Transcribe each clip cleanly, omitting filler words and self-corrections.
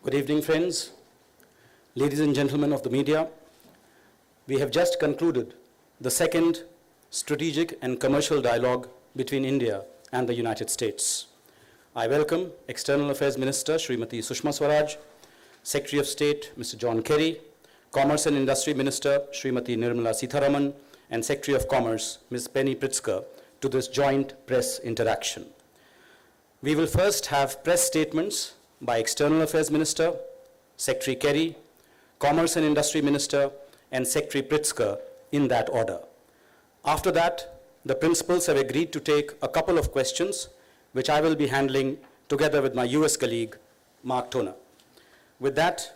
Good evening, friends, ladies and gentlemen of the media. We have just concluded the second strategic and commercial dialogue between India and the United States. I welcome External Affairs Minister Srimati Sushma Swaraj, Secretary of State Mr. John Kerry, Commerce and Industry Minister Srimati Nirmala Sitharaman, and Secretary of Commerce Ms. Penny Pritzker to this joint press interaction. We will first have press statements by External Affairs Minister, Secretary Kerry, Commerce and Industry Minister, and Secretary Pritzker in that order. After that, the principals have agreed to take a couple of questions, which I will be handling together with my US colleague, Mark Toner. With that,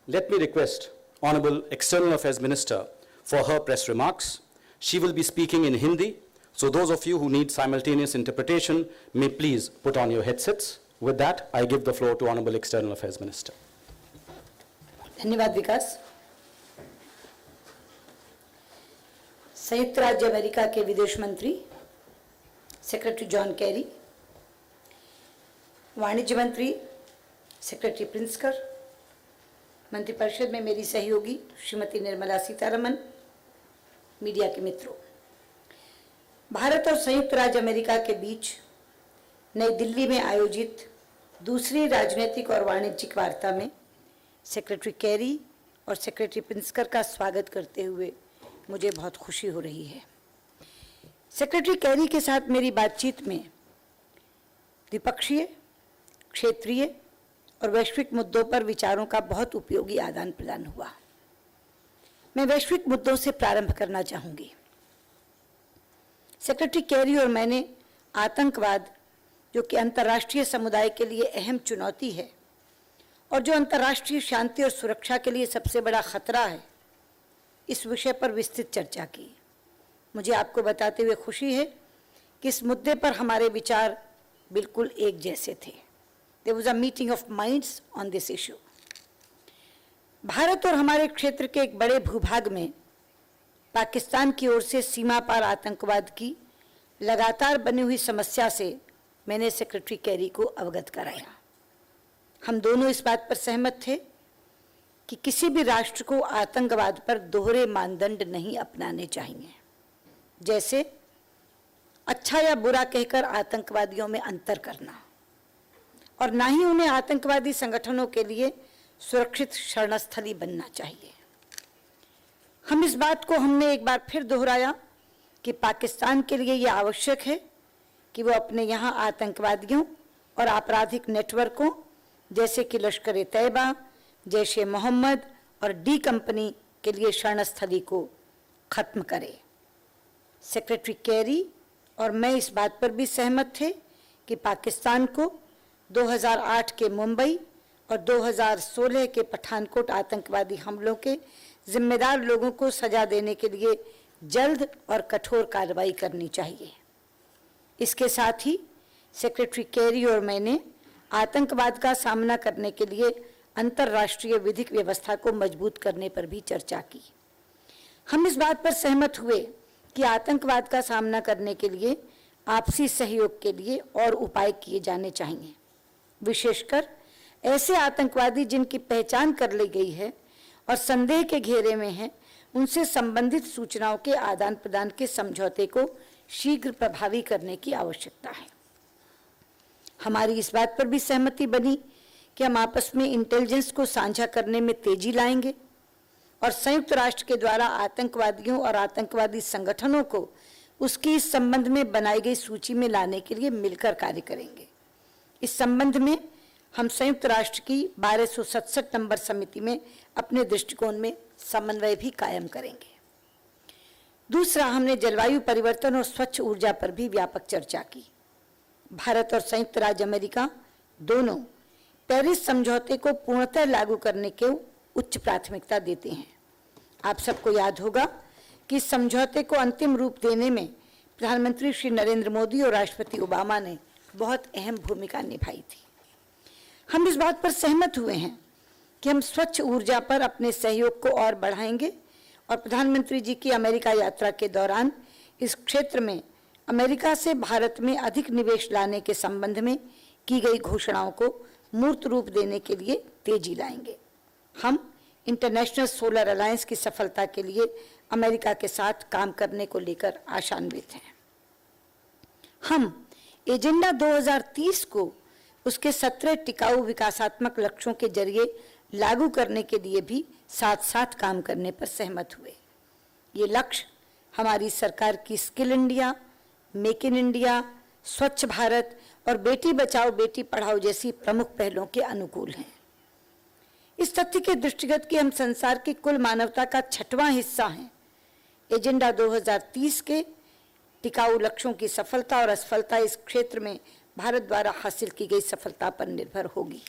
let me request Honorable External Affairs Minister for her press remarks. She will be speaking in Hindi, so those of you who need simultaneous interpretation may please put on your headsets. With that, I give the floor to Honorable External Affairs Minister. धन्यवाद विकास। संयुक्त राज्य America के विदेश मंत्री secretary John Kerry, वाणिज्य मंत्री secretary प्रिंसकर, मंत्रिपरिषद में मेरी सहयोगी श्रीमती निर्मला सीतारमन, मीडिया के मित्रों, भारत और संयुक्त राज्य अमेरिका के बीच नई दिल्ली में आयोजित दूसरी राजनीतिक और वाणिज्यिक वार्ता में सेक्रेटरी कैरी और सेक्रेटरी प्रिंसकर का स्वागत करते हुए मुझे बहुत खुशी हो रही है। सेक्रेटरी कैरी के साथ मेरी बातचीत में द्विपक्षीय, क्षेत्रीय और वैश्विक मुद्दों पर विचारों का बहुत उपयोगी आदान प्रदान हुआ। मैं वैश्विक मुद्दों से प्रारंभ करना चाहूँगी। सेक्रेटरी कैरी और मैंने आतंकवाद, जो कि अंतर्राष्ट्रीय समुदाय के लिए अहम चुनौती है और जो अंतर्राष्ट्रीय शांति और सुरक्षा के लिए सबसे बड़ा खतरा है, इस विषय पर विस्तृत चर्चा की। मुझे आपको बताते हुए खुशी है कि इस मुद्दे पर हमारे विचार बिल्कुल एक जैसे थे। There was a meeting of minds on this issue. Bharat और हमारे क्षेत्र के एक बड़े भूभाग में पाकिस्तान की ओर से सीमा पार आतंकवाद की लगातार बनी हुई समस्या से मैंने सेक्रेटरी कैरी को अवगत कराया। हम दोनों इस बात पर सहमत थे कि किसी भी राष्ट्र को आतंकवाद पर दोहरे मानदंड नहीं अपनाने चाहिए, जैसे अच्छा या बुरा कहकर आतंकवादियों में अंतर करना, और ना ही उन्हें आतंकवादी संगठनों के लिए सुरक्षित शरणस्थली बनना चाहिए। हम इस बात को हमने एक बार फिर दोहराया कि पाकिस्तान के लिए यह आवश्यक है कि वो अपने यहाँ आतंकवादियों और आपराधिक नेटवर्कों जैसे कि लश्कर तैयबा, जैश ए मोहम्मद और डी कंपनी के लिए शरणस्थली को खत्म करे। सेक्रेटरी कैरी और मैं इस बात पर भी सहमत थे कि पाकिस्तान को 2008 के मुंबई और 2016 के पठानकोट आतंकवादी हमलों के जिम्मेदार लोगों को सजा देने के लिए जल्द और कठोर कार्रवाई करनी चाहिए। इसके साथ ही सेक्रेटरी कैरी और मैंने आतंकवाद का सामना करने के लिए अंतर्राष्ट्रीय विधिक व्यवस्था को मजबूत करने पर भी चर्चा की। हम इस बात पर सहमत हुए कि आतंकवाद का सामना करने के लिए आपसी सहयोग के लिए और उपाय किए जाने चाहिए, विशेषकर ऐसे आतंकवादी जिनकी पहचान कर ली गई है और संदेह के घेरे में हैं, उनसे संबंधित सूचनाओं के आदान प्रदान के समझौते को शीघ्र प्रभावी करने की आवश्यकता है। हमारी इस बात पर भी सहमति बनी कि हम आपस में इंटेलिजेंस को साझा करने में तेजी लाएंगे और संयुक्त राष्ट्र के द्वारा आतंकवादियों और आतंकवादी संगठनों को उसकी इस संबंध में बनाई गई सूची में लाने के लिए मिलकर कार्य करेंगे। इस संबंध में हम संयुक्त राष्ट्र की 1267 नंबर समिति में अपने दृष्टिकोण में समन्वय भी कायम करेंगे। दूसरा, हमने जलवायु परिवर्तन और स्वच्छ ऊर्जा पर भी व्यापक चर्चा की। भारत और संयुक्त राज्य अमेरिका दोनों पेरिस समझौते को पूर्णतः लागू करने को उच्च प्राथमिकता देते हैं। आप सबको याद होगा कि इस समझौते को अंतिम रूप देने में प्रधानमंत्री श्री नरेंद्र मोदी और राष्ट्रपति ओबामा ने बहुत अहम भूमिका निभाई थी। हम इस बात पर सहमत हुए हैं कि हम स्वच्छ ऊर्जा पर अपने सहयोग को और बढ़ाएंगे और प्रधानमंत्री जी की अमेरिका यात्रा के दौरान इस क्षेत्र में अमेरिका से भारत में अधिक निवेश लाने के संबंध में की गई घोषणाओं को मूर्त रूप देने के लिए तेजी लाएंगे। हम इंटरनेशनल सोलर अलायंस की सफलता के लिए अमेरिका के साथ काम करने को लेकर आशान्वित हैं। हम एजेंडा 2030 को उसके 17 टिकाऊ विकासात्मक लक्ष्यों के जरिए लागू करने के लिए भी साथ साथ काम करने पर सहमत हुए। ये लक्ष्य हमारी सरकार की skill India, make in India, स्वच्छ भारत और बेटी बचाओ बेटी पढ़ाओ जैसी प्रमुख पहलों के अनुकूल हैं। इस तथ्य के दृष्टिगत कि हम संसार की कुल मानवता का 6वां हिस्सा हैं, एजेंडा 2030 के टिकाऊ लक्ष्यों की सफलता और असफलता इस क्षेत्र में भारत द्वारा हासिल की गई सफलता पर निर्भर होगी।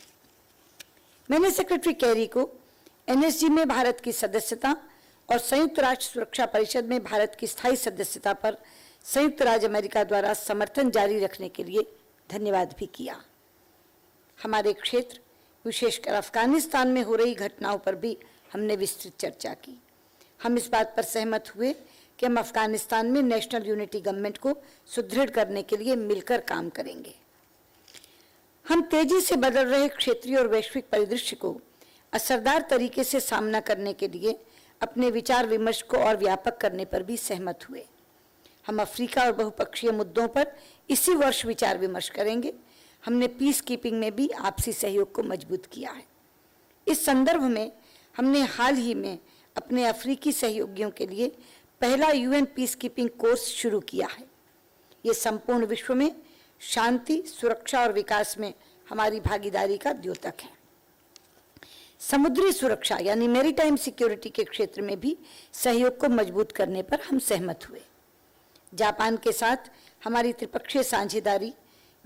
मैंने सेक्रेटरी कैरी को एनएसजी में भारत की सदस्यता और संयुक्त राष्ट्र सुरक्षा परिषद में भारत की स्थायी सदस्यता पर संयुक्त राज्य अमेरिका द्वारा समर्थन जारी रखने के लिए धन्यवाद भी किया। हमारे क्षेत्र, विशेषकर अफगानिस्तान में हो रही घटनाओं पर भी हमने विस्तृत चर्चा की। हम इस बात पर सहमत हुए कि हम अफगानिस्तान में नेशनल यूनिटी गवर्नमेंट को सुदृढ़ करने के लिए मिलकर काम करेंगे। हम तेजी से बदल रहे क्षेत्रीय और वैश्विक परिदृश्य को असरदार तरीके से सामना करने के लिए अपने विचार विमर्श को और व्यापक करने पर भी सहमत हुए। हम अफ्रीका और बहुपक्षीय मुद्दों पर इसी वर्ष विचार विमर्श करेंगे। हमने पीस कीपिंग में भी आपसी सहयोग को मजबूत किया है। इस संदर्भ में हमने हाल ही में अपने अफ्रीकी सहयोगियों के लिए पहला यूएन पीस कीपिंग कोर्स शुरू किया है। ये संपूर्ण विश्व में शांति, सुरक्षा और विकास में हमारी भागीदारी का द्योतक है। समुद्री सुरक्षा यानी मैरीटाइम सिक्योरिटी के क्षेत्र में भी सहयोग को मजबूत करने पर हम सहमत हुए। जापान के साथ हमारी त्रिपक्षीय साझेदारी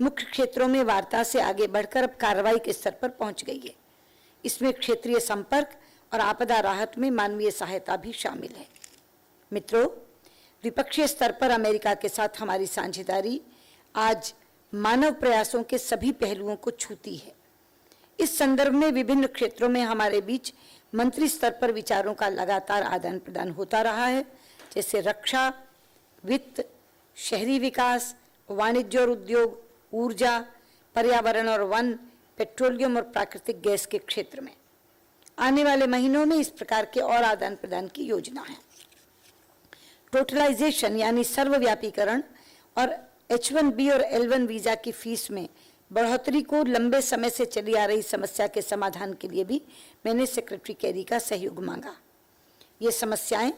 मुख्य क्षेत्रों में वार्ता से आगे बढ़कर अब कार्रवाई के स्तर पर पहुंच गई है। इसमें क्षेत्रीय संपर्क और आपदा राहत में मानवीय सहायता भी शामिल है। मित्रों, द्विपक्षीय स्तर पर अमेरिका के साथ हमारी साझेदारी आज मानव प्रयासों के सभी पहलुओं को छूती है। इस संदर्भ में विभिन्न क्षेत्रों में हमारे बीच मंत्री स्तर पर विचारों का लगातार आदान प्रदान होता रहा है, जैसे रक्षा, वित्त, शहरी विकास, वाणिज्य और उद्योग, ऊर्जा, पर्यावरण और वन, पेट्रोलियम और प्राकृतिक गैस के क्षेत्र में। आने वाले महीनों में इस प्रकार के और आदान प्रदान की योजना है। टोटलाइजेशन यानी सर्वव्यापीकरण और H1B और L1 वीजा की फीस में बढ़ोतरी को लंबे समय से चली आ रही समस्या के समाधान के लिए भी मैंने सेक्रेटरी कैरी का सहयोग मांगा। ये समस्याएं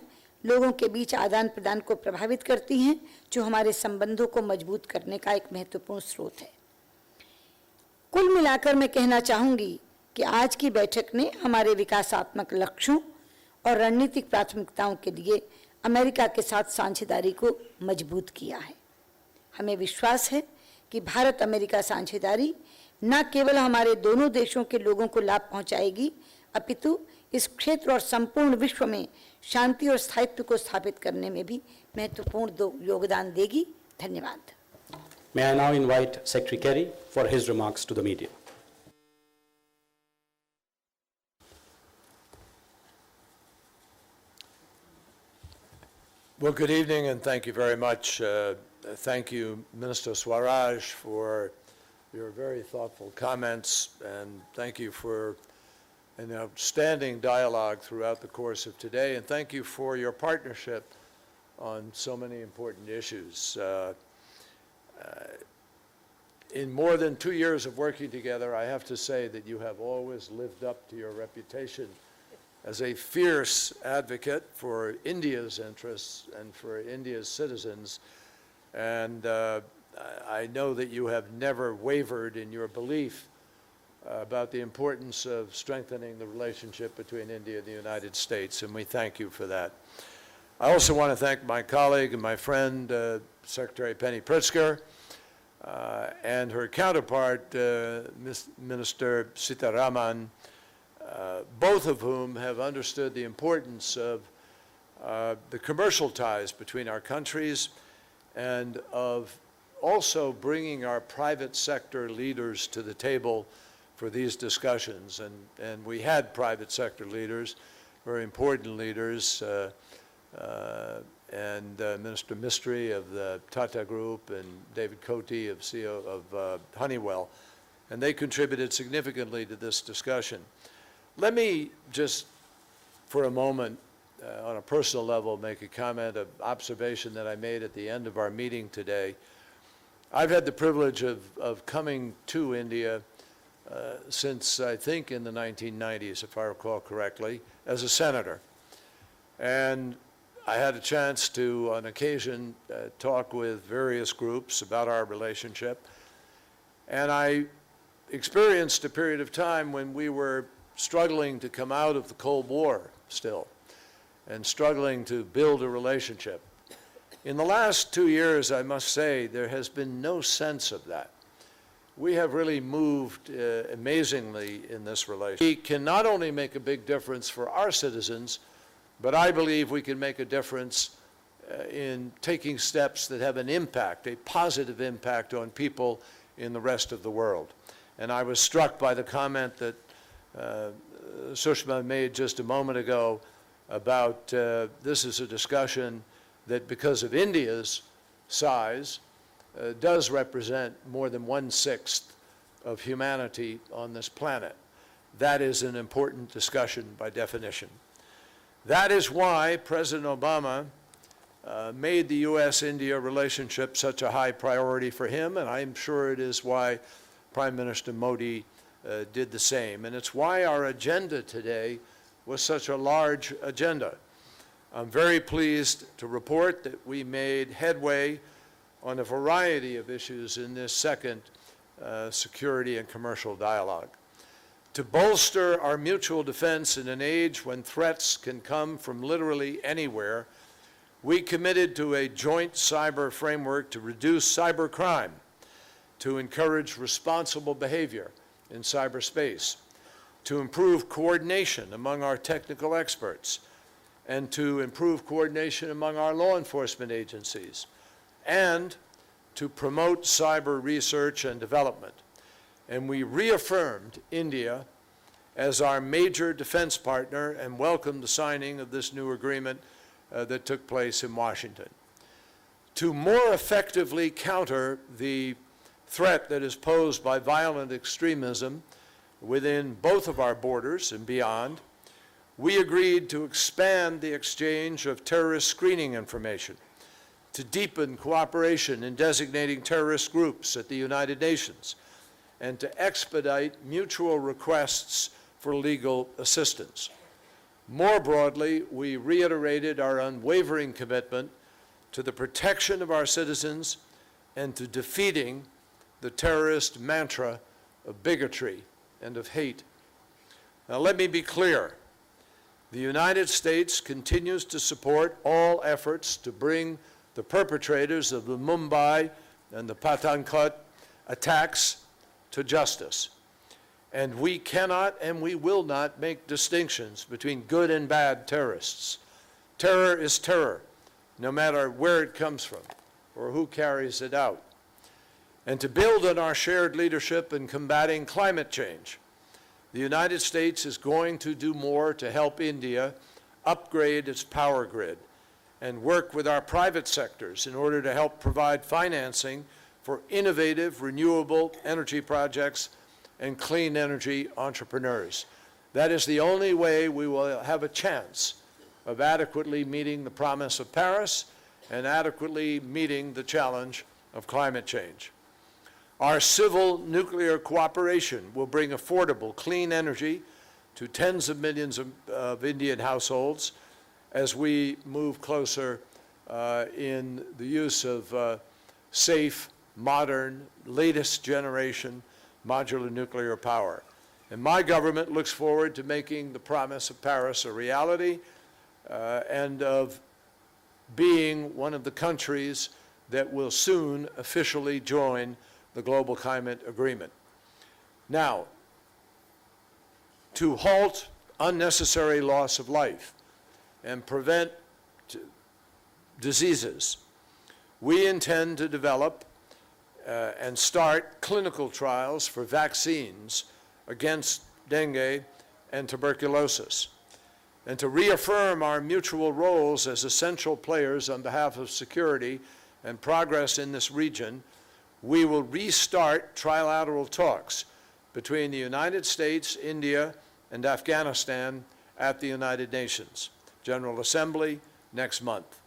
लोगों के बीच आदान प्रदान को प्रभावित करती हैं, जो हमारे संबंधों को मजबूत करने का एक महत्वपूर्ण स्रोत है। कुल मिलाकर मैं कहना चाहूंगी कि आज की बैठक ने हमारे विकासात्मक लक्ष्यों और रणनीतिक प्राथमिकताओं के लिए अमेरिका के साथ साझेदारी को मजबूत किया है। हमें विश्वास है कि भारत अमेरिका साझेदारी न केवल हमारे दोनों देशों के लोगों को लाभ पहुंचाएगी, अपितु इस क्षेत्र और संपूर्ण विश्व में शांति और स्थायित्व को स्थापित करने में भी महत्वपूर्ण योगदान देगी। धन्यवाद। May I now invite Secretary Kerry for his remarks to the media. Well, good evening, and thank you very much. Thank you, Minister Swaraj, for your very thoughtful comments, and thank you for an outstanding dialogue throughout the course of today, and thank you for your partnership on so many important issues. In more than 2 years of working together, I have to say that you have always lived up to your reputation as a fierce advocate for India's interests and for India's citizens. And I know that you have never wavered in your belief about the importance of strengthening the relationship between India and the United States, and we thank you for that. I also want to thank my colleague and my friend, Secretary Penny Pritzker, and her counterpart, Minister Sitharaman, both of whom have understood the importance of the commercial ties between our countries and of also bringing our private sector leaders to the table for these discussions. And we had private sector leaders, very important leaders, and Minister Mistry of the Tata Group and David Coty of CEO of Honeywell, and they contributed significantly to this discussion. Let me just, for a moment, on a personal level, make a comment, an observation that I made at the end of our meeting today. I've had the privilege of coming to India since, I think, in the 1990s, if I recall correctly, as a senator. And I had a chance to, on occasion, talk with various groups about our relationship. And I experienced a period of time when we were struggling to come out of the Cold War still, and struggling to build a relationship. In the last 2 years, I must say, there has been no sense of that. We have really moved amazingly in this relationship. We can not only make a big difference for our citizens, but I believe we can make a difference in taking steps that have an impact, a positive impact on people in the rest of the world. And I was struck by the comment that Sushma made just a moment ago about this is a discussion that, because of India's size, does represent more than 1/6 of humanity on this planet. That is an important discussion by definition. That is why President Obama made the U.S.-India relationship such a high priority for him, and I'm sure it is why Prime Minister Modi did the same. And it's why our agenda today was such a large agenda. I'm very pleased to report that we made headway on a variety of issues in this second security and commercial dialogue. To bolster our mutual defense in an age when threats can come from literally anywhere, we committed to a joint cyber framework to reduce cybercrime, to encourage responsible behavior in cyberspace, to improve coordination among our technical experts, and to improve coordination among our law enforcement agencies, and to promote cyber research and development. And we reaffirmed India as our major defense partner and welcomed the signing of this new agreement that took place in Washington. To more effectively counter the threat that is posed by violent extremism within both of our borders and beyond, we agreed to expand the exchange of terrorist screening information, to deepen cooperation in designating terrorist groups at the United Nations, and to expedite mutual requests for legal assistance. More broadly, we reiterated our unwavering commitment to the protection of our citizens and to defeating the terrorist mantra of bigotry and of hate. Now, let me be clear. The United States continues to support all efforts to bring the perpetrators of the Mumbai and the Pathankot attacks to justice. And we cannot and we will not make distinctions between good and bad terrorists. Terror is terror, no matter where it comes from or who carries it out. And to build on our shared leadership in combating climate change, the United States is going to do more to help India upgrade its power grid and work with our private sectors in order to help provide financing for innovative, renewable energy projects and clean energy entrepreneurs. That is the only way we will have a chance of adequately meeting the promise of Paris and adequately meeting the challenge of climate change. Our civil nuclear cooperation will bring affordable, clean energy to tens of millions of Indian households as we move closer in the use of safe, modern, latest generation modular nuclear power. And my government looks forward to making the promise of Paris a reality and of being one of the countries that will soon officially join the Global Climate Agreement. Now, to halt unnecessary loss of life and prevent diseases, we intend to develop and start clinical trials for vaccines against dengue and tuberculosis. And to reaffirm our mutual roles as essential players on behalf of security and progress in this region, we will restart trilateral talks between the United States, India, and Afghanistan at the United Nations General Assembly next month.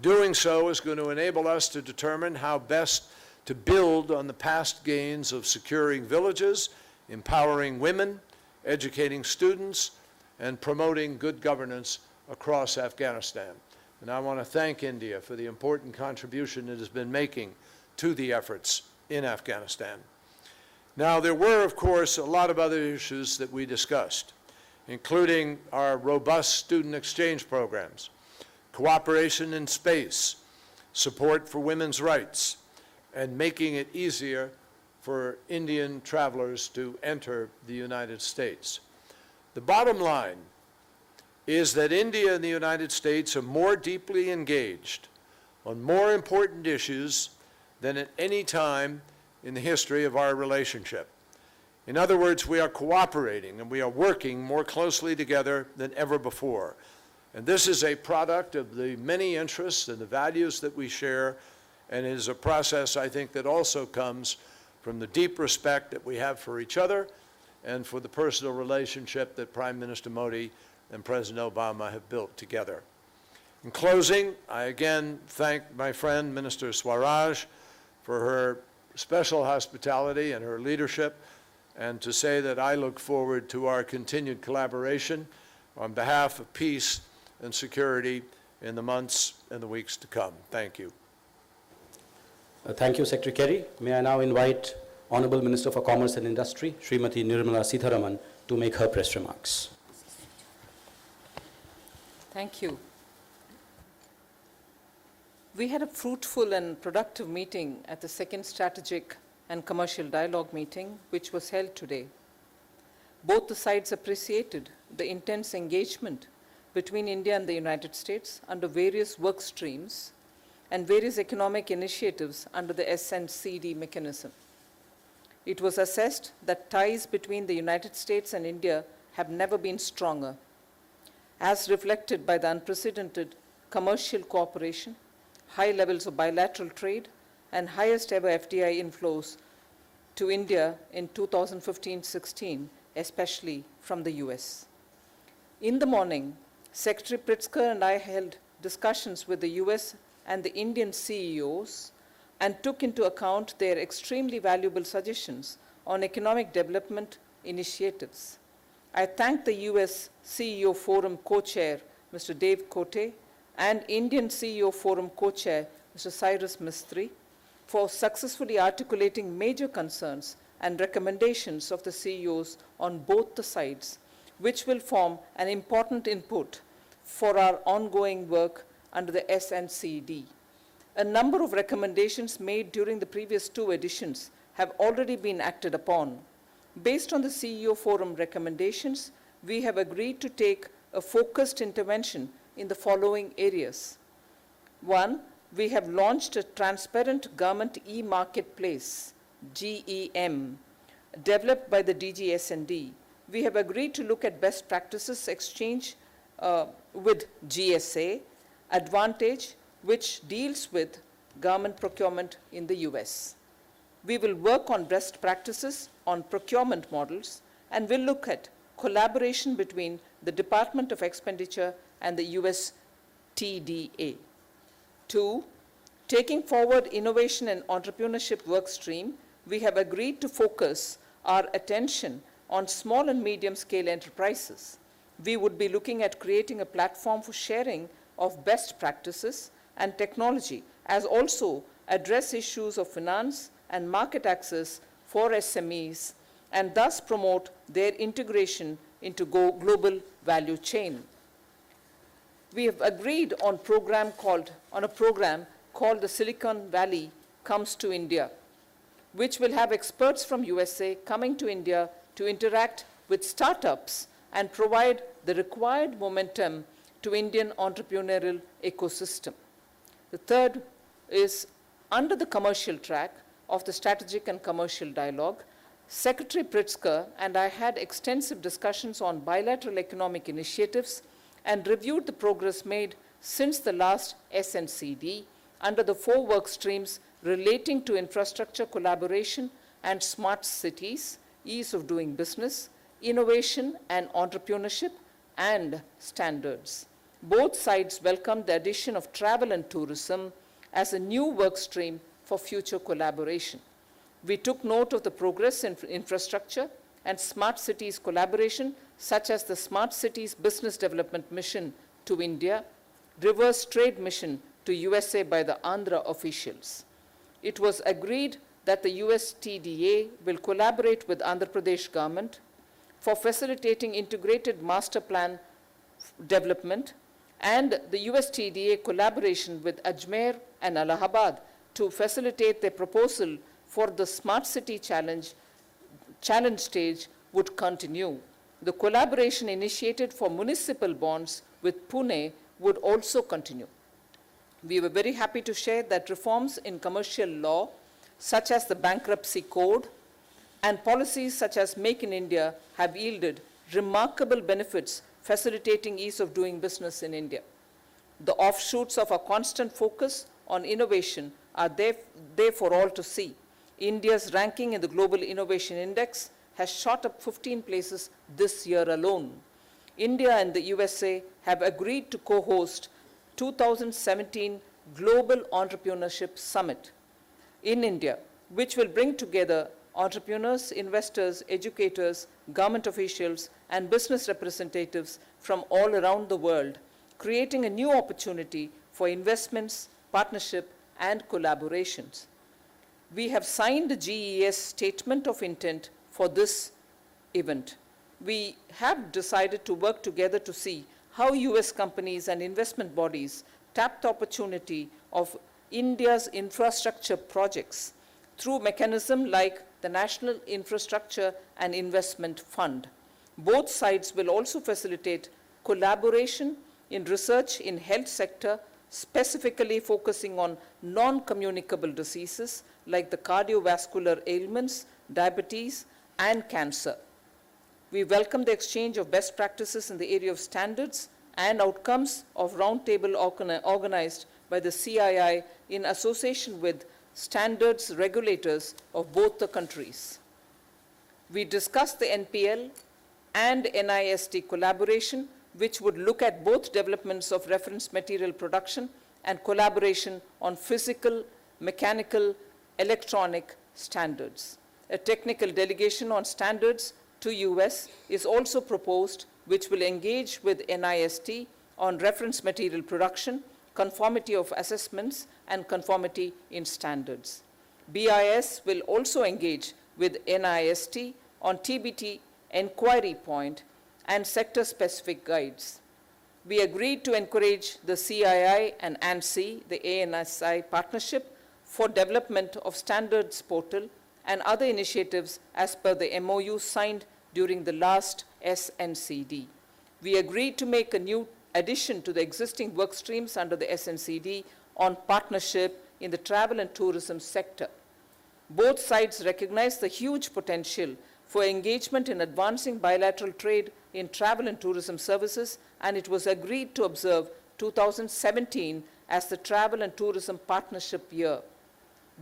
Doing so is going to enable us to determine how best to build on the past gains of securing villages, empowering women, educating students, and promoting good governance across Afghanistan. And I want to thank India for the important contribution it has been making to the efforts in Afghanistan. Now, there were, of course, a lot of other issues that we discussed, including our robust student exchange programs, cooperation in space, support for women's rights, and making it easier for Indian travelers to enter the United States. The bottom line is that India and the United States are more deeply engaged on more important issues than at any time in the history of our relationship. In other words, we are cooperating and we are working more closely together than ever before. And this is a product of the many interests and the values that we share, and it is a process, I think, that also comes from the deep respect that we have for each other and for the personal relationship that Prime Minister Modi and President Obama have built together. In closing, I again thank my friend, Minister Swaraj, for her special hospitality and her leadership, and to say that I look forward to our continued collaboration on behalf of peace and security in the months and the weeks to come. Thank you. Thank you, Secretary Kerry. May I now invite Honorable Minister for Commerce and Industry, Srimati Nirmala Sitharaman, to make her press remarks. Thank you. We had a fruitful and productive meeting at the second Strategic and Commercial Dialogue meeting, which was held today. Both the sides appreciated the intense engagement between India and the United States under various work streams and various economic initiatives under the SNCD mechanism. It was assessed that ties between the United States and India have never been stronger, as reflected by the unprecedented commercial cooperation, high levels of bilateral trade, and highest ever FDI inflows to India in 2015-16, especially from the US. In the morning, Secretary Pritzker and I held discussions with the US and the Indian CEOs and took into account their extremely valuable suggestions on economic development initiatives. I thank the US CEO Forum co-chair, Mr. Dave Cote, and Indian CEO Forum co-chair, Mr. Cyrus Mistry, for successfully articulating major concerns and recommendations of the CEOs on both the sides, which will form an important input for our ongoing work under the SNCD. A number of recommendations made during the previous two editions have already been acted upon. Based on the CEO Forum recommendations, we have agreed to take a focused intervention in the following areas. One, we have launched a transparent government e-marketplace, GEM, developed by the DGS&D. We have agreed to look at best practices exchange with GSA, Advantage, which deals with government procurement in the US. We will work on best practices on procurement models and will look at collaboration between the Department of Expenditure and the US TDA. Two, taking forward innovation and entrepreneurship work stream, we have agreed to focus our attention on small and medium scale enterprises. We would be looking at creating a platform for sharing of best practices and technology, as also address issues of finance and market access for SMEs, and thus promote their integration into global value chain. We have agreed on a program called the Silicon Valley Comes to India, which will have experts from USA coming to India to interact with startups and provide the required momentum to Indian entrepreneurial ecosystem. The third is under the commercial track of the Strategic and Commercial Dialogue. Secretary Pritzker and I had extensive discussions on bilateral economic initiatives and reviewed the progress made since the last SNCD under the 4 work streams relating to infrastructure collaboration and smart cities, ease of doing business, innovation and entrepreneurship, and standards. Both sides welcomed the addition of travel and tourism as a new work stream for future collaboration. We took note of the progress in infrastructure and smart cities collaboration, such as the Smart Cities Business Development Mission to India, reverse trade mission to USA by the Andhra officials. It was agreed that the USTDA will collaborate with Andhra Pradesh government for facilitating integrated master plan development, and the USTDA collaboration with Ajmer and Allahabad to facilitate their proposal for the Smart City Challenge stage would continue. The collaboration initiated for municipal bonds with Pune would also continue. We were very happy to share that reforms in commercial law, such as the bankruptcy code, and policies such as Make in India have yielded remarkable benefits facilitating ease of doing business in India. The offshoots of our constant focus on innovation are there for all to see. India's ranking in the Global Innovation Index has shot up 15 places this year alone. India and the USA have agreed to co-host 2017 Global Entrepreneurship Summit in India, which will bring together entrepreneurs, investors, educators, government officials, and business representatives from all around the world, creating a new opportunity for investments, partnership, and collaborations. We have signed the GES Statement of Intent for this event. We have decided to work together to see how US companies and investment bodies tap the opportunity of India's infrastructure projects through mechanisms like the National Infrastructure and Investment Fund. Both sides will also facilitate collaboration in research in health sector, specifically focusing on non-communicable diseases like the cardiovascular ailments, diabetes, and cancer. We welcome the exchange of best practices in the area of standards and outcomes of roundtable organized by the CII in association with standards regulators of both the countries. We discussed the NPL and NIST collaboration, which would look at both developments of reference material production and collaboration on physical, mechanical, electronic standards. A technical delegation on standards to US is also proposed, which will engage with NIST on reference material production, conformity of assessments, and conformity in standards. BIS will also engage with NIST on TBT inquiry point and sector-specific guides. We agreed to encourage the CII and ANSI, the ANSI partnership, for development of standards portal and other initiatives as per the MOU signed during the last SNCD. We agreed to make a new addition to the existing work streams under the SNCD on partnership in the travel and tourism sector. Both sides recognize the huge potential for engagement in advancing bilateral trade in travel and tourism services, and it was agreed to observe 2017 as the Travel and Tourism Partnership Year.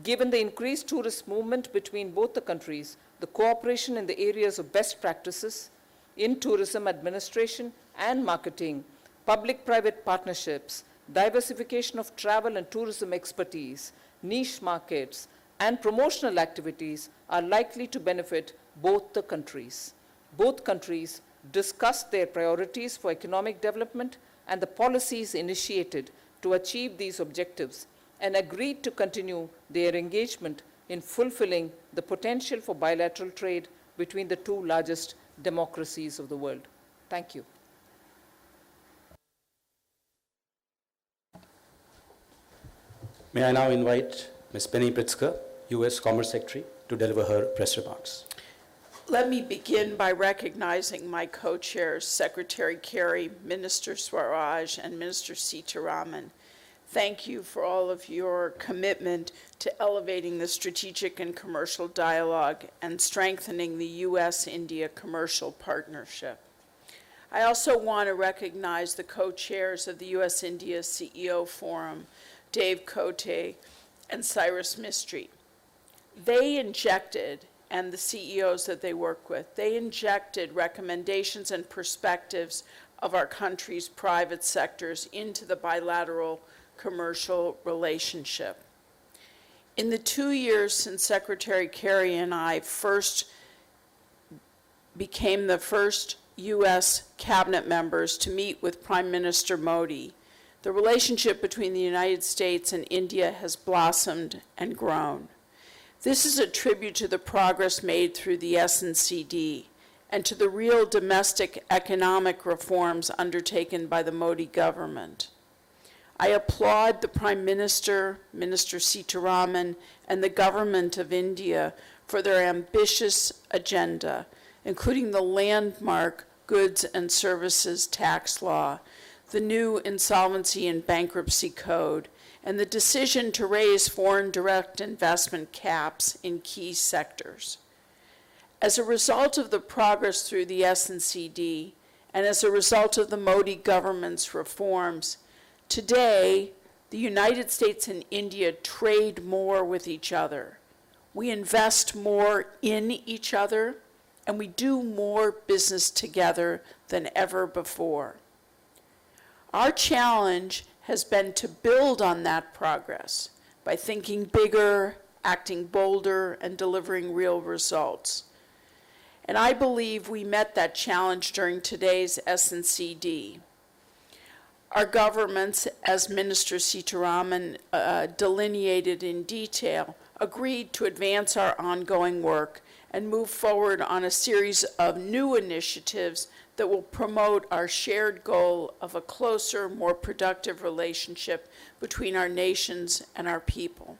Given the increased tourist movement between both the countries, the cooperation in the areas of best practices in tourism administration and marketing, public-private partnerships, diversification of travel and tourism expertise, niche markets, and promotional activities are likely to benefit both the countries. Both countries discussed their priorities for economic development and the policies initiated to achieve these objectives and agreed to continue their engagement in fulfilling the potential for bilateral trade between the two largest democracies of the world. Thank you. May I now invite Ms. Penny Pritzker, U.S. Commerce Secretary, to deliver her press remarks. Let me begin by recognizing my co-chairs, Secretary Kerry, Minister Swaraj, and Minister Sitharaman. Thank you for all of your commitment to elevating the strategic and commercial dialogue and strengthening the U.S.-India commercial partnership. I also want to recognize the co-chairs of the U.S.-India CEO Forum, Dave Cote and Cyrus Mistry. They injected and the CEOs that they work with. They injected recommendations and perspectives of our country's private sectors into the bilateral commercial relationship. In the 2 years since Secretary Kerry and I first became the first U.S. cabinet members to meet with Prime Minister Modi, the relationship between the United States and India has blossomed and grown. This is a tribute to the progress made through the SNCD and to the real domestic economic reforms undertaken by the Modi government. I applaud the Prime Minister, Minister Sitharaman, and the government of India for their ambitious agenda, including the landmark Goods and Services Tax Law, the new Insolvency and Bankruptcy Code, and the decision to raise foreign direct investment caps in key sectors. As a result of the progress through the SNCD, and as a result of the Modi government's reforms, today, the United States and India trade more with each other. We invest more in each other, and we do more business together than ever before. Our challenge has been to build on that progress by thinking bigger, acting bolder, and delivering real results. And I believe we met that challenge during today's SNCD. Our governments, as Minister Sitharaman delineated in detail, agreed to advance our ongoing work and move forward on a series of new initiatives that will promote our shared goal of a closer, more productive relationship between our nations and our people.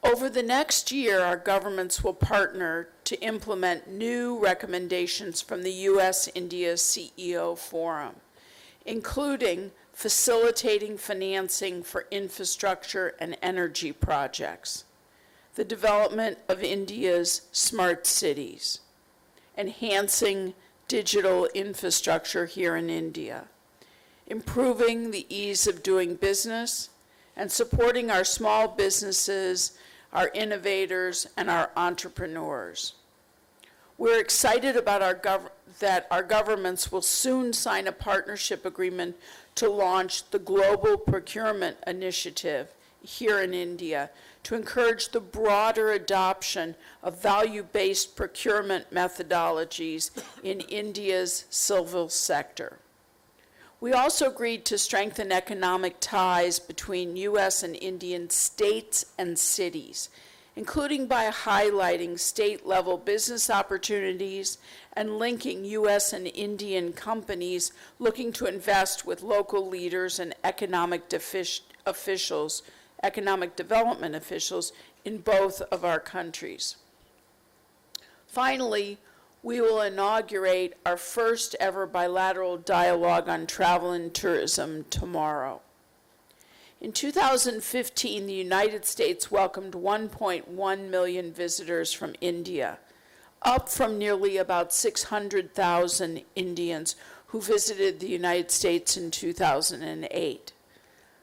Over the next year, our governments will partner to implement new recommendations from the U.S.-India CEO Forum, including facilitating financing for infrastructure and energy projects, the development of India's smart cities, enhancing digital infrastructure here in India, improving the ease of doing business, and supporting our small businesses, our innovators, and our entrepreneurs. We're excited about that our governments will soon sign a partnership agreement to launch the Global Procurement Initiative here in India to encourage the broader adoption of value-based procurement methodologies in India's civil sector. We also agreed to strengthen economic ties between U.S. and Indian states and cities, including by highlighting state-level business opportunities and linking U.S. and Indian companies looking to invest with local leaders and economic development officials in both of our countries. Finally, we will inaugurate our first ever bilateral dialogue on travel and tourism tomorrow. In 2015, the United States welcomed 1.1 million visitors from India, up from nearly about 600,000 Indians who visited the United States in 2008.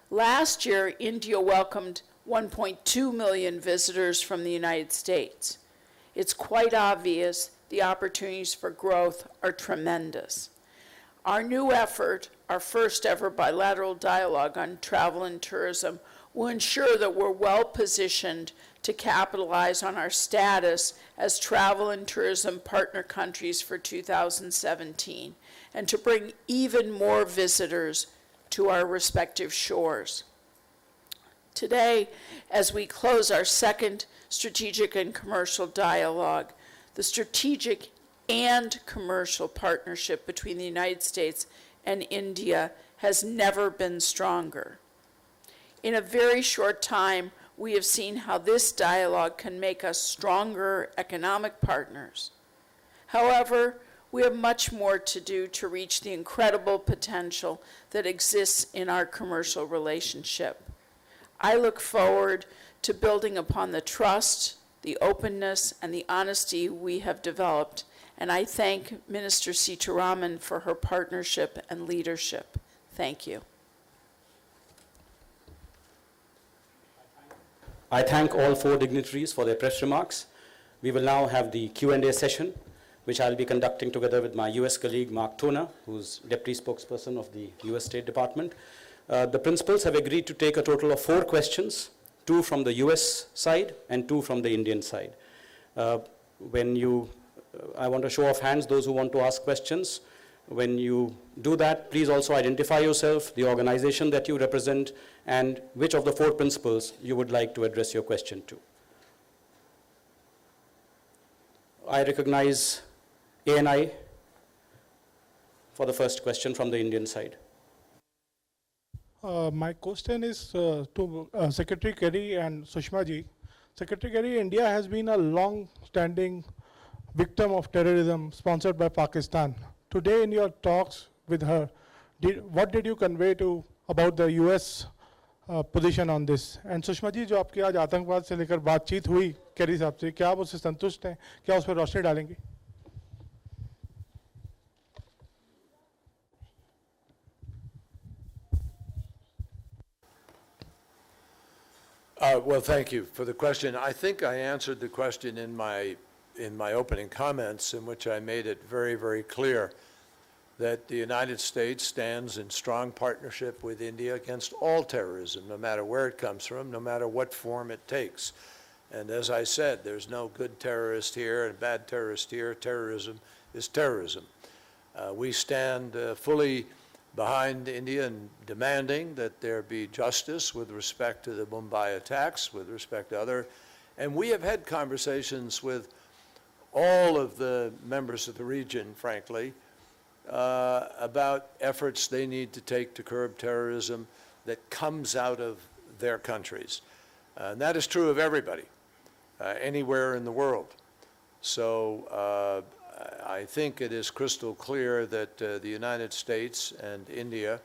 Last year, India welcomed 1.2 million visitors from the United States. It's quite obvious the opportunities for growth are tremendous. Our new effort, our first ever bilateral dialogue on travel and tourism, will ensure that we're well positioned to capitalize on our status as travel and tourism partner countries for 2017 and to bring even more visitors to our respective shores. Today, as we close our second strategic and commercial dialogue, the strategic and commercial partnership between the United States and India has never been stronger. In a very short time, we have seen how this dialogue can make us stronger economic partners. However, we have much more to do to reach the incredible potential that exists in our commercial relationship. I look forward to building upon the trust, the openness, and the honesty we have developed, and I thank Minister Sitharaman for her partnership and leadership. Thank you. I thank all four dignitaries for their press remarks. We will now have the Q&A session, which I'll be conducting together with my US colleague, Mark Toner, who's Deputy Spokesperson of the US State Department. The principals have agreed to take a total of 4 questions, 2 from the US side and 2 from the Indian side. I want a show of hands, those who want to ask questions. When you do that, please also identify yourself, the organization that you represent, and which of the 4 principals you would like to address your question to. I recognize ANI for the first question from the Indian side. My question is to Secretary Kerry and Sushma ji. Secretary Kerry, India has been a long-standing victim of terrorism sponsored by Pakistan. Today in your talks with her, what did you convey about the US position on this? And Sushma ji, जो आपकी आज आतंकवाद से लेकर बातचीत हुई carry साहब से, क्या आप उससे संतुष्ट हैं? क्या उस पर रोशनी डालेंगी? Well, thank you for the question. I think I answered the question in my opening comments, in which I made it very, very clear that the United States stands in strong partnership with India against all terrorism, no matter where it comes from, no matter what form it takes. And as I said, there's no good terrorist here and bad terrorist here. Terrorism is terrorism. We stand fully behind India in demanding that there be justice with respect to the Mumbai attacks, with respect to other. And we have had conversations with all of the members of the region, frankly, about efforts they need to take to curb terrorism that comes out of their countries. And that is true of everybody, anywhere in the world. So I think it is crystal clear that the United States and India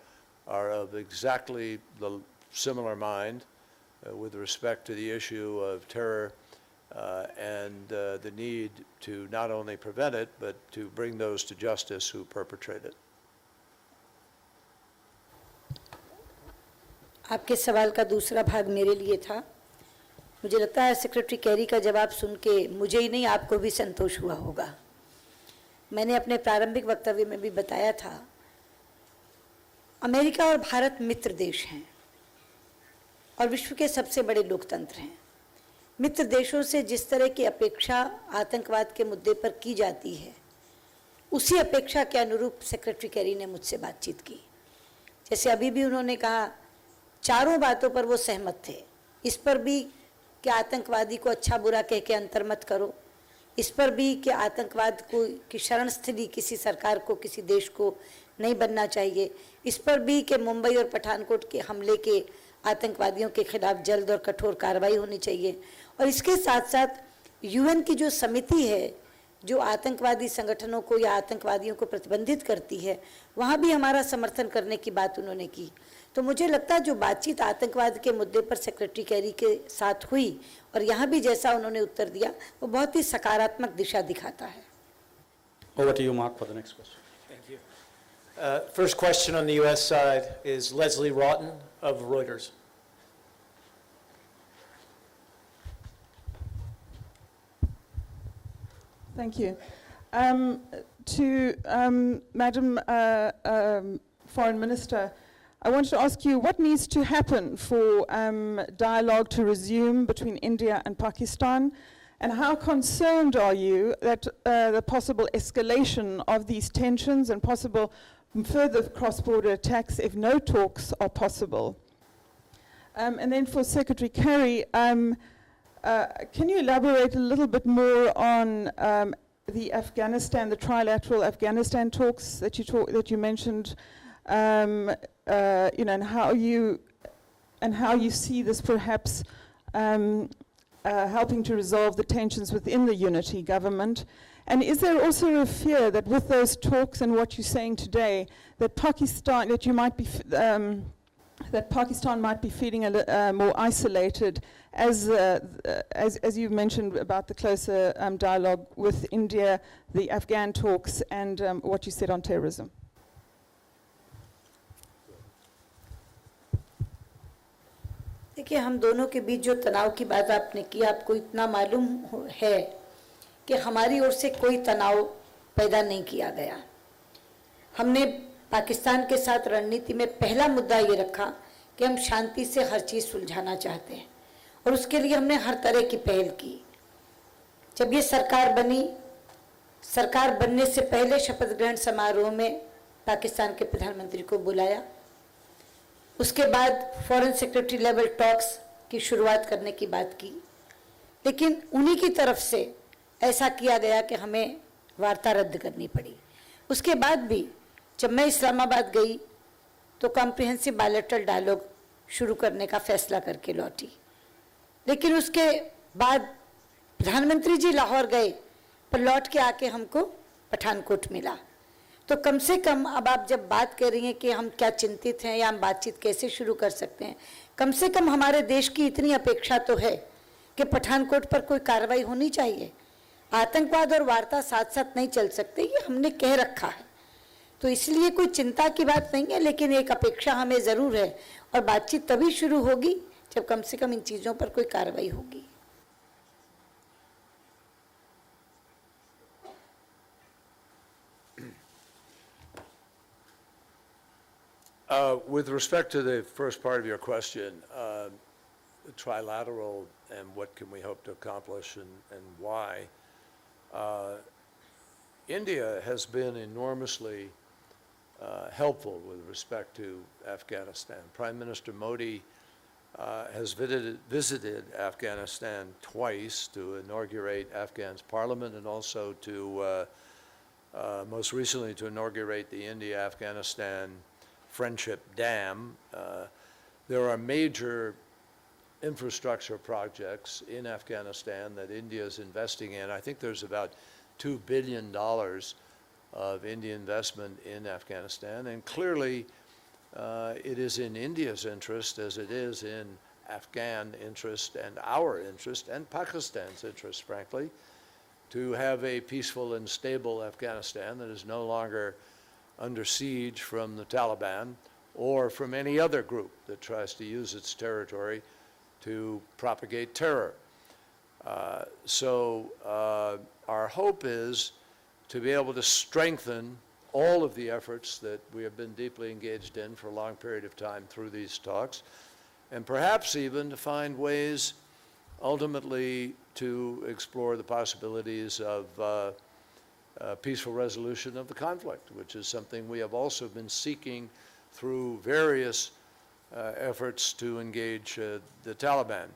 are of exactly the similar mind with respect to the issue of terror and the need to not only prevent it, but to bring those to justice who perpetrate it. आपके सवाल का दूसरा भाग मेरे लिए था। मुझे लगता है सेक्रेटरी कैरी का जवाब सुन के मुझे ही नहीं, आपको भी संतोष हुआ होगा। मैंने अपने प्रारंभिक वक्तव्य में भी बताया था, अमेरिका और भारत मित्र देश हैं और विश्व के सबसे बड़े लोकतंत्र हैं। मित्र देशों से जिस तरह की अपेक्षा आतंकवाद के मुद्दे पर की जाती है, उसी अपेक्षा के अनुरूप सेक्रेटरी कैरी ने मुझसे बातचीत की। जैसे अभी भी उन्होंने कहा, चारों बातों पर वो सहमत थे। इस पर भी कि आतंकवादी को अच्छा बुरा कह के अंतर मत करो, इस पर भी कि आतंकवाद को की शरण स्थली किसी सरकार को, किसी देश को नहीं बनना चाहिए, इस पर भी कि मुंबई और पठानकोट के हमले के आतंकवादियों के खिलाफ जल्द और कठोर कार्रवाई होनी चाहिए। और इसके साथ साथ यूएन की जो समिति है जो आतंकवादी संगठनों को या आतंकवादियों को प्रतिबंधित करती है, वहाँ भी हमारा समर्थन करने की बात उन्होंने की। तो मुझे लगता है जो बातचीत आतंकवाद के मुद्दे पर सेक्रेटरी कैरी के साथ हुई और यहाँ भी जैसा उन्होंने उत्तर दिया, वो बहुत ही सकारात्मक दिशा दिखाता है। Over to you, Mark, for the next question. Thank you. First question on the U.S. side is Leslie Roughton of Reuters. Thank you. To Madam Foreign Minister, I wanted to ask you what needs to happen for dialogue to resume between India and Pakistan, and how concerned are you that the possible escalation of these tensions and possible further cross-border attacks if no talks are possible? And then for Secretary Kerry, can you elaborate a little bit more on the trilateral Afghanistan talks that you mentioned, and how you see this perhaps helping to resolve the tensions within the unity government? And is there also a fear that with those talks and what you're saying today, that Pakistan might be feeling more isolated, as you mentioned about the closer dialogue with India, the Afghan talks, and what you said on terrorism? देखिए, हम दोनों के बीच जो तनाव की बात आपने की, आपको इतना मालूम है कि हमारी ओर से कोई तनाव पैदा नहीं किया गया। हमने पाकिस्तान के साथ रणनीति में पहला मुद्दा ये रखा कि हम शांति से हर चीज़ सुलझाना चाहते हैं और उसके लिए हमने हर तरह की पहल की। जब ये सरकार बनी, सरकार बनने से पहले शपथ ग्रहण समारोह में पाकिस्तान के प्रधानमंत्री को बुलाया। उसके बाद फॉरेन सेक्रेटरी लेवल टॉक्स की शुरुआत करने की बात की, लेकिन उन्हीं की तरफ से ऐसा किया गया कि हमें वार्ता रद्द करनी पड़ी। उसके बाद भी जब मैं इस्लामाबाद गई तो कॉम्प्रिहेंसिव बायलैटरल डायलॉग शुरू करने का फैसला करके लौटी, लेकिन उसके बाद प्रधानमंत्री जी लाहौर गए पर लौट के आके हमको पठानकोट मिला। तो कम से कम अब आप जब बात कर रही हैं कि हम क्या चिंतित हैं या हम बातचीत कैसे शुरू कर सकते हैं, कम से कम हमारे देश की इतनी अपेक्षा तो है कि पठानकोट पर कोई कार्रवाई होनी चाहिए। आतंकवाद और वार्ता साथ साथ नहीं चल सकते, ये हमने कह रखा है, तो इसलिए कोई चिंता की बात नहीं है, लेकिन एक अपेक्षा हमें ज़रूर है और बातचीत तभी शुरू होगी जब कम से कम इन चीज़ों पर कोई कार्रवाई होगी। With respect to the first part of your question, trilateral and what can we hope to accomplish and why, India has been enormously helpful with respect to Afghanistan. Prime Minister Modi has visited Afghanistan twice to inaugurate Afghan's parliament and also to, most recently, to inaugurate the India-Afghanistan Friendship Dam. There are major infrastructure projects in Afghanistan that India is investing in. I think there's about $2 billion of Indian investment in Afghanistan, and clearly it is in India's interest as it is in Afghan interest and our interest and Pakistan's interest, frankly, to have a peaceful and stable Afghanistan that is no longer under siege from the Taliban or from any other group that tries to use its territory to propagate terror. So our hope is to be able to strengthen all of the efforts that we have been deeply engaged in for a long period of time through these talks, and perhaps even to find ways ultimately to explore the possibilities of peaceful resolution of the conflict, which is something we have also been seeking through various efforts to engage the Taliban.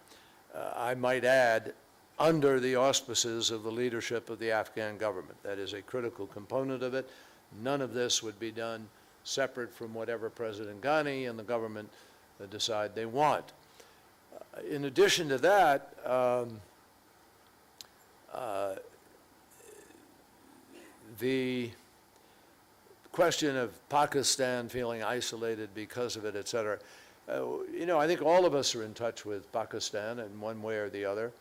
I might add, under the auspices of the leadership of the Afghan government. That is a critical component of it. None of this would be done separate from whatever President Ghani and the government decide they want. In addition to that, the question of Pakistan feeling isolated because of it, et cetera, you know, I think all of us are in touch with Pakistan in one way or the other.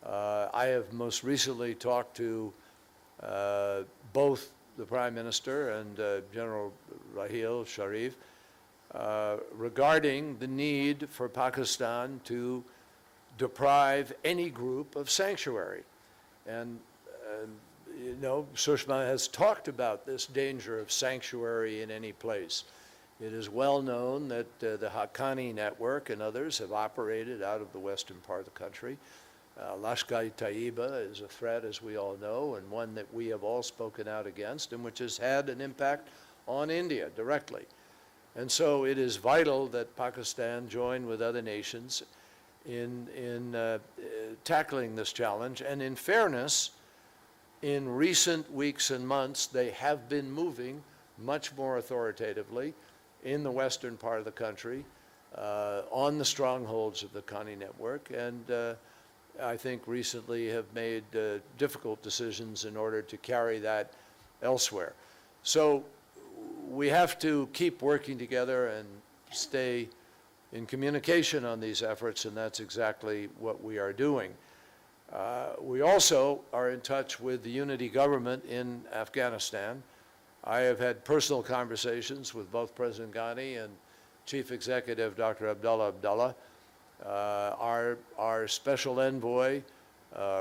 I have most recently talked to both the Prime Minister and General Raheel Sharif regarding the need for Pakistan to deprive any group of sanctuary. And you know, Sushma has talked about this danger of sanctuary in any place. It is well known that the Haqqani network and others have operated out of the western part of the country. Lashkar-e-Taiba is a threat, as we all know, and one that we have all spoken out against, and which has had an impact on India directly. And so it is vital that Pakistan join with other nations in tackling this challenge. And in fairness, in recent weeks and months, they have been moving much more authoritatively in the western part of the country on the strongholds of the Haqqani network, and I think recently have made difficult decisions in order to carry that elsewhere. So we have to keep working together and stay in communication on these efforts, and that's exactly what we are doing. We also are in touch with the unity government in Afghanistan. I have had personal conversations with both President Ghani and Chief Executive Dr. Abdullah Abdullah. Our special envoy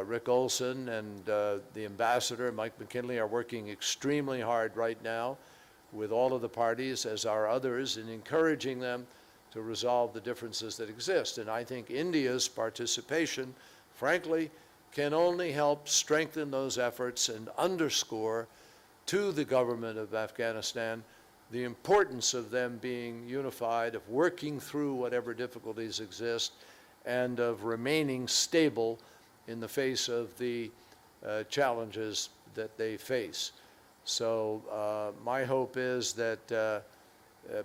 Rick Olson and the ambassador, Mike McKinley, are working extremely hard right now with all of the parties, as are others, in encouraging them to resolve the differences that exist. And I think India's participation, frankly, can only help strengthen those efforts and underscore to the government of Afghanistan the importance of them being unified, of working through whatever difficulties exist, and of remaining stable in the face of the challenges that they face. So my hope is that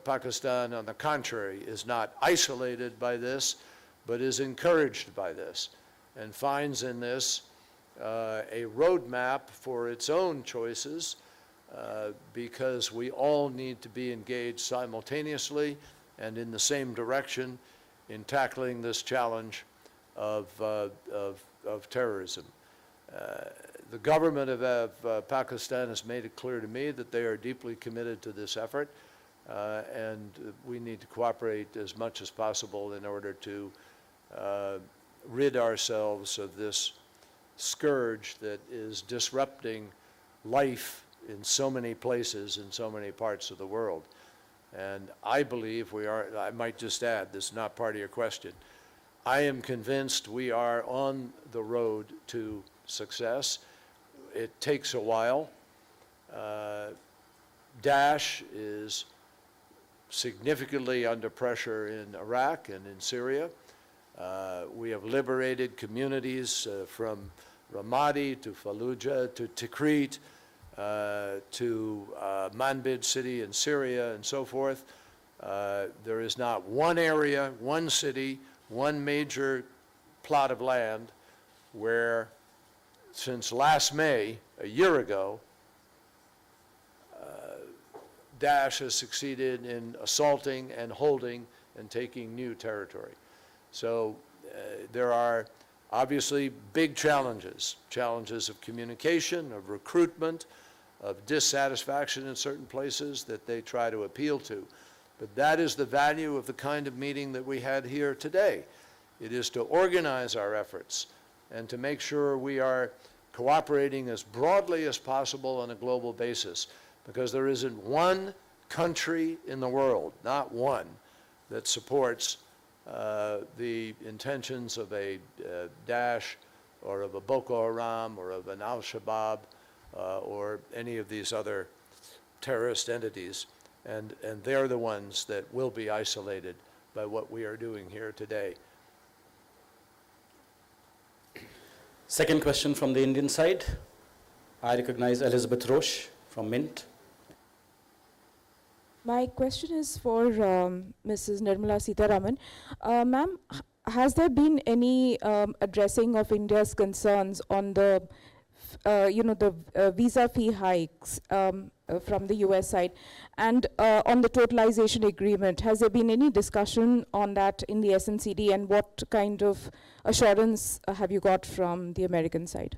Pakistan, on the contrary, is not isolated by this, but is encouraged by this, and finds in this a roadmap for its own choices, because we all need to be engaged simultaneously and in the same direction in tackling this challenge of terrorism. The government of Pakistan has made it clear to me that they are deeply committed to this effort, and we need to cooperate as much as possible in order to rid ourselves of this scourge that is disrupting life in so many places, in so many parts of the world. And I believe we are, I might just add, this is not part of your question, I am convinced we are on the road to success. It takes a while. Daesh is significantly under pressure in Iraq and in Syria. We have liberated communities from Ramadi to Fallujah to Tikrit to Manbij city in Syria and so forth. There is not one area, one city, one major plot of land where since last May, a year ago, Daesh has succeeded in assaulting and holding and taking new territory. So there are obviously big challenges, challenges of communication, of recruitment, of dissatisfaction in certain places that they try to appeal to. But that is the value of the kind of meeting that we had here today. It is to organize our efforts and to make sure we are cooperating as broadly as possible on a global basis, because there isn't one country in the world, not one, that supports the intentions of a Daesh or of a Boko Haram or of an Al-Shabaab or any of these other terrorist entities. And they're the ones that will be isolated by what we are doing here today. Second question from the Indian side. I recognize Elizabeth Roche from Mint. My question is for Mrs. Nirmala Sitharaman. Ma'am, has there been any addressing of India's concerns on the, visa fee hikes from the US side, and on the totalization agreement? Has there been any discussion on that in the SNCD, and what kind of assurance have you got from the American side?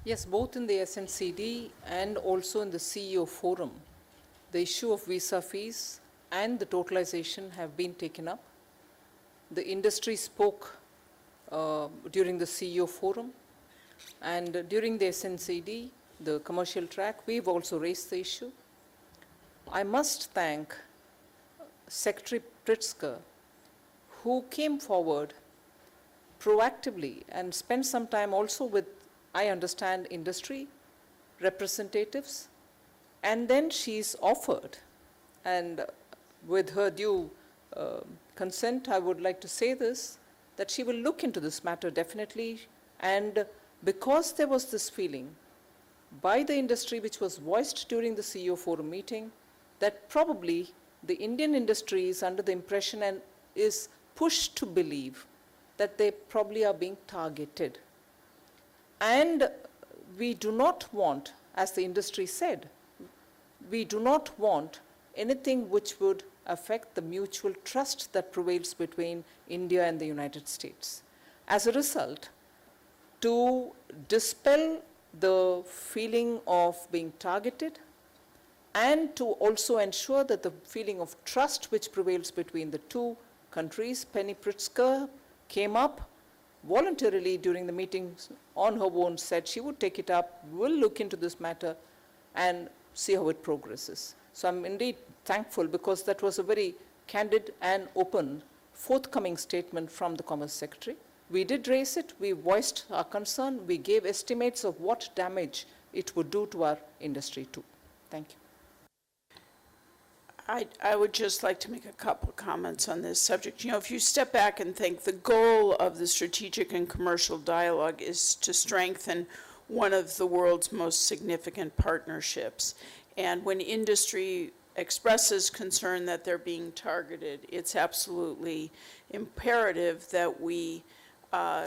Yes, both in the SNCD and also in the CEO forum, the issue of visa fees and the totalization have been taken up. The industry spoke during the CEO forum, and during the SNCD, the commercial track, we've also raised the issue. I must thank Secretary Pritzker, who came forward proactively and spent some time also with, I understand, industry representatives. And then she's offered, and with her due consent, I would like to say this, that she will look into this matter definitely. And because there was this feeling by the industry, which was voiced during the CEO forum meeting, that probably the Indian industry is under the impression and is pushed to believe that they probably are being targeted. And we do not want, as the industry said, we do not want anything which would affect the mutual trust that prevails between India and the United States. As a result, to dispel the feeling of being targeted and to also ensure that the feeling of trust which prevails between the two countries, Penny Pritzker came up voluntarily during the meetings on her own said she would take it up, will look into this matter and see how it progresses. So I'm indeed thankful because that was a very candid and open forthcoming statement from the Commerce Secretary. We did raise it, we voiced our concern, we gave estimates of what damage it would do to our industry too. Thank you. I would just like to make a couple of comments on this subject. You know, if you step back and think, the goal of the strategic and commercial dialogue is to strengthen one of the world's most significant partnerships. And when industry expresses concern that they're being targeted, it's absolutely imperative that we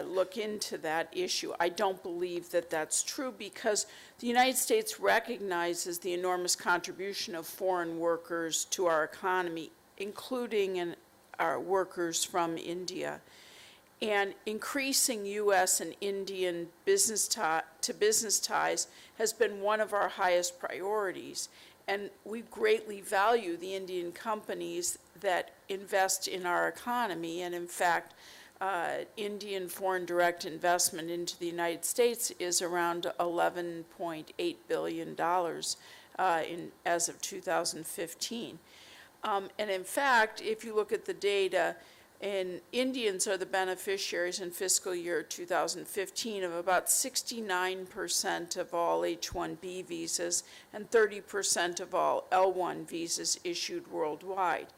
look into that issue. I don't believe that that's true because the United States recognizes the enormous contribution of foreign workers to our economy, including our workers from India. And increasing U.S. and Indian business ties has been one of our highest priorities. And we greatly value the Indian companies that invest in our economy. And in fact, Indian foreign direct investment into the United States is around $11.8 billion as of 2015. And in fact, if you look at the data, Indians are the beneficiaries in fiscal year 2015 of about 69% of all H-1B visas and 30% of all L-1 visas issued worldwide.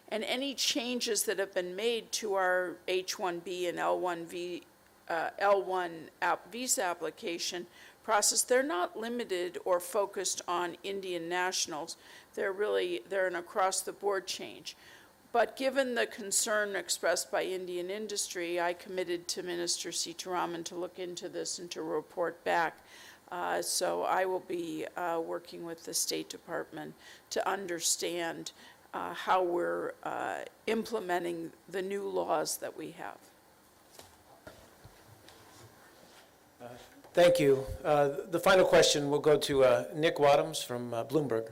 And any changes that have been made to our H-1B and L-1 visa application process, they're not limited or focused on Indian nationals. They're an across-the-board change. But given the concern expressed by Indian industry, I committed to Minister Sitharaman to look into this and to report back. So I will be working with the State Department to understand how we're implementing the new laws that we have. Thank you. The final question will go to Nick Wadhams from Bloomberg.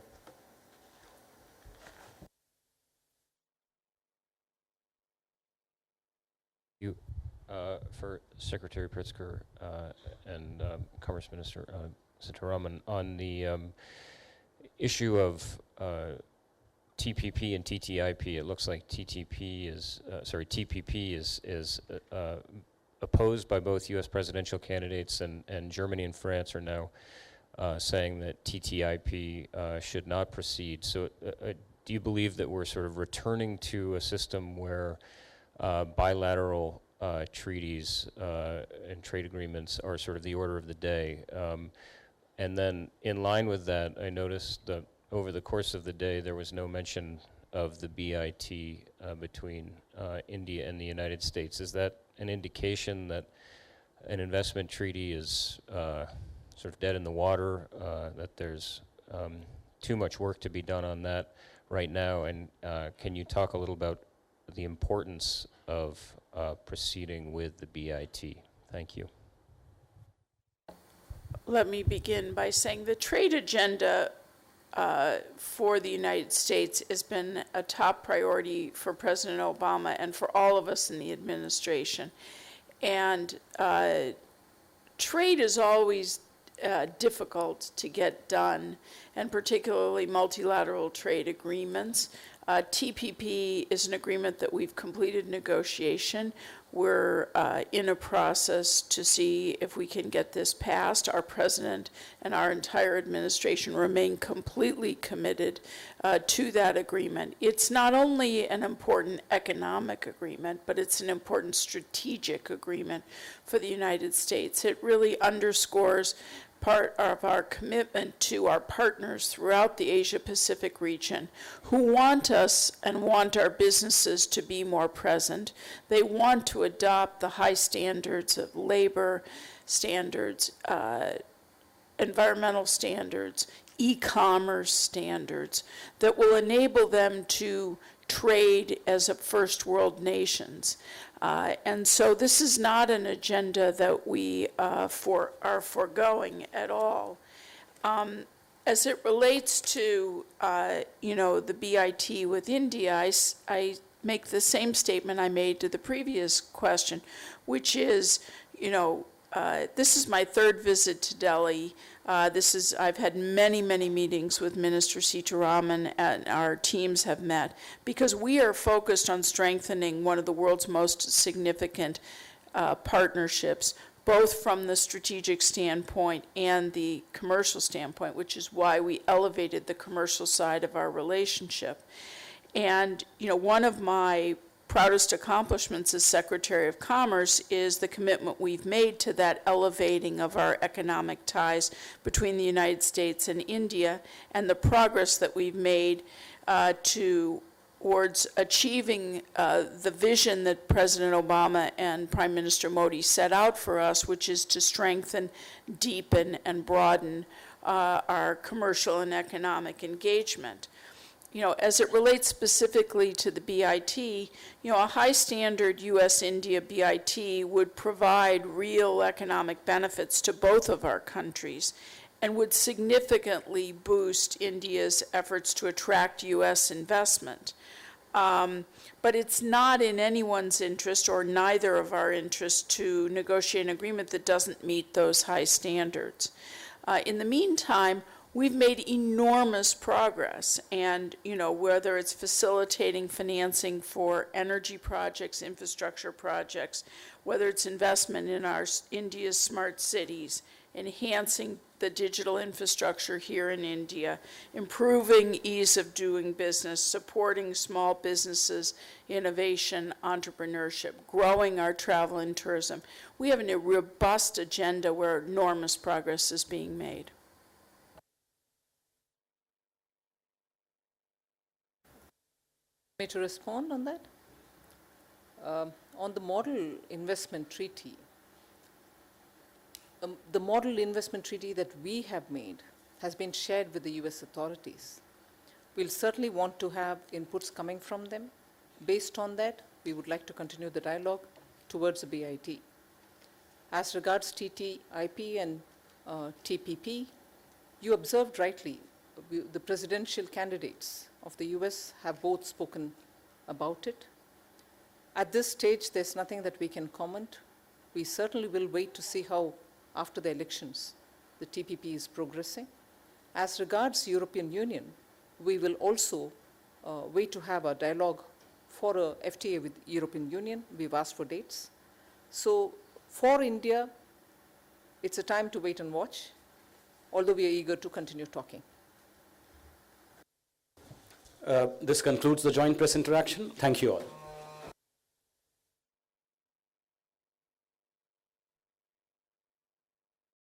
For Secretary Pritzker and Commerce Minister Sitharaman on the issue of TPP and TTIP. It looks like TPP is opposed by both U.S. presidential candidates, and Germany and France are now saying that TTIP should not proceed. So do you believe that we're sort of returning to a system where bilateral treaties and trade agreements are sort of the order of the day? And then in line with that, I noticed that over the course of the day, there was no mention of the BIT between India and the United States. Is that an indication that an investment treaty is sort of dead in the water, that there's too much work to be done on that right now? And can you talk a little about the importance of proceeding with the BIT? Thank you. Let me begin by saying the trade agenda for the United States has been a top priority for President Obama and for all of us in the administration. And trade is always difficult to get done, and particularly multilateral trade agreements. TPP is an agreement that we've completed negotiation. We're in a process to see if we can get this passed. Our president and our entire administration remain completely committed to that agreement. It's not only an important economic agreement, but it's an important strategic agreement for the United States. It really underscores part of our commitment to our partners throughout the Asia-Pacific region who want us and want our businesses to be more present. They want to adopt the high standards of labor standards, environmental standards, e-commerce standards that will enable them to trade as a first world nations. And so this is not an agenda that we are foregoing at all. As it relates to, the BIT with India, I make the same statement I made to the previous question, which is, this is my third visit to Delhi. I've had many, many meetings with Minister Sitharaman, and our teams have met, because we are focused on strengthening one of the world's most significant partnerships, both from the strategic standpoint and the commercial standpoint, which is why we elevated the commercial side of our relationship. And, one of my proudest accomplishments as Secretary of Commerce is the commitment we've made to that elevating of our economic ties between the United States and India, and the progress that we've made towards achieving the vision that President Obama and Prime Minister Modi set out for us, which is to strengthen, deepen, and broaden our commercial and economic engagement. As it relates specifically to the BIT, a high standard U.S.-India BIT would provide real economic benefits to both of our countries and would significantly boost India's efforts to attract U.S. investment. But it's not in anyone's interest, or neither of our interests, to negotiate an agreement that doesn't meet those high standards. In the meantime, we've made enormous progress, and whether it's facilitating financing for energy projects, infrastructure projects, whether it's investment in India's smart cities, enhancing the digital infrastructure here in India, improving ease of doing business, supporting small businesses, innovation, entrepreneurship, growing our travel and tourism. We have a robust agenda where enormous progress is being made. Me to respond on that? On the model investment treaty, the model investment treaty that we have made has been shared with the US authorities. We'll certainly want to have inputs coming from them. Based on that, we would like to continue the dialogue towards the BIT. As regards TTIP and TPP, you observed rightly, the presidential candidates of the US have both spoken about it. At this stage, there's nothing that we can comment. We certainly will wait to see how, after the elections, the TPP is progressing. As regards European Union, we will also wait to have a dialogue for a FTA with European Union. We've asked for dates. So for India, it's a time to wait and watch, although we are eager to continue talking. This concludes the joint press interaction. Thank you all.